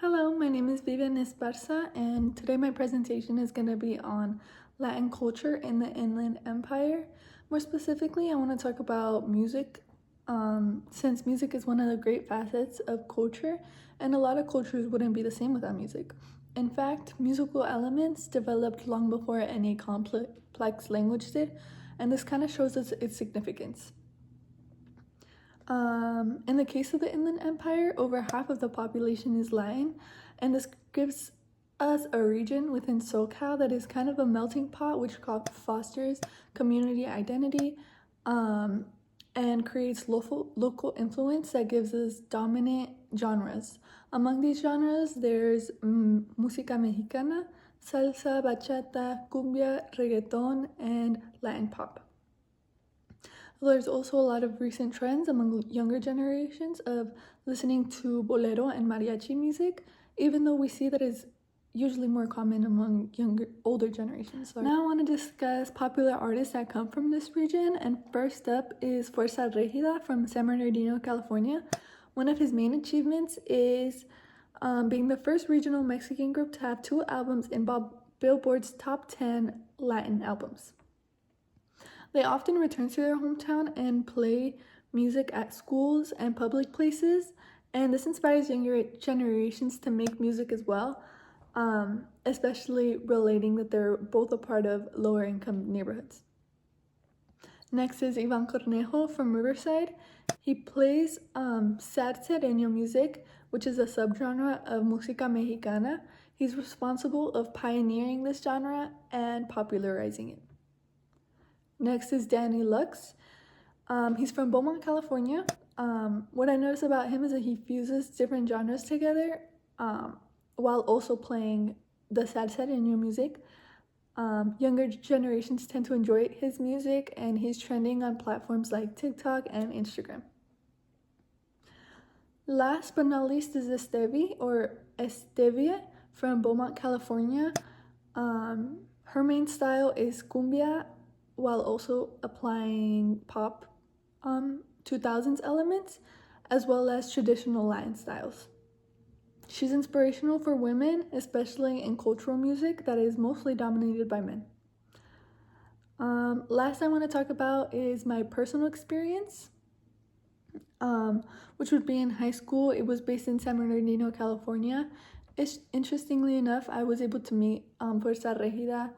Hello, my name is Vivianne Esparza, and today my presentation is going to be on Latin culture in the Inland Empire. More specifically, I want to talk about music, since music is one of the great facets of culture, and a lot of cultures wouldn't be the same without music. In fact, musical elements developed long before any complex language did, and this kind of shows us its significance. In the case of the Inland Empire, over half of the population is Latin, and this gives us a region within SoCal that is kind of a melting pot, which fosters community identity and creates local influence that gives us dominant genres. Among these genres, there's música mexicana, salsa, bachata, cumbia, reggaeton, and Latin pop. There's also a lot of recent trends among younger generations of listening to bolero and mariachi music, even though we see that it's usually more common among older generations. Now I want to discuss popular artists that come from this region, and first up is Fuerza Regida from San Bernardino, California. One of his main achievements is being the first regional Mexican group to have 2 albums in Billboard's top 10 Latin albums. They often return to their hometown and play music at schools and public places, and this inspires younger generations to make music as well, especially relating that they're both a part of lower income neighborhoods. Next is Ivan Cornejo from Riverside. He plays sad sereno music, which is a subgenre of música mexicana. He's responsible of pioneering this genre and popularizing it. Next is Danny Lux. He's from Beaumont, California. What I notice about him is that he fuses different genres together while also playing the sad sereno music. Younger generations tend to enjoy his music, and he's trending on platforms like TikTok and Instagram. Last but not least is Estevia from Beaumont, California. Her main style is cumbia, while also applying pop 2000s elements, as well as traditional Latin styles. She's inspirational for women, especially in cultural music that is mostly dominated by men. Last I want to talk about is my personal experience, which would be in high school. It was based in San Bernardino, California. Interestingly enough, I was able to meet Fuerza Regida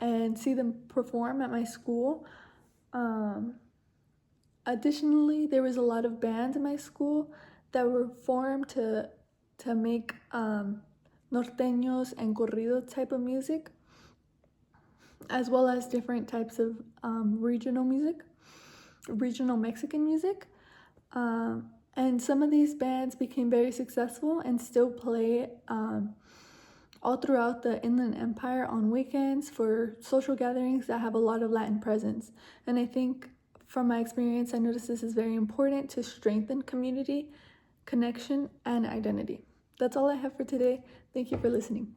and see them perform at my school. Additionally, there was a lot of bands in my school that were formed to make norteños and corrido type of music, as well as different types of regional Mexican music. And some of these bands became very successful and still play all throughout the Inland Empire on weekends for social gatherings that have a lot of Latin presence. And I think from my experience, I noticed this is very important to strengthen community, connection, and identity. That's all I have for today. Thank you for listening.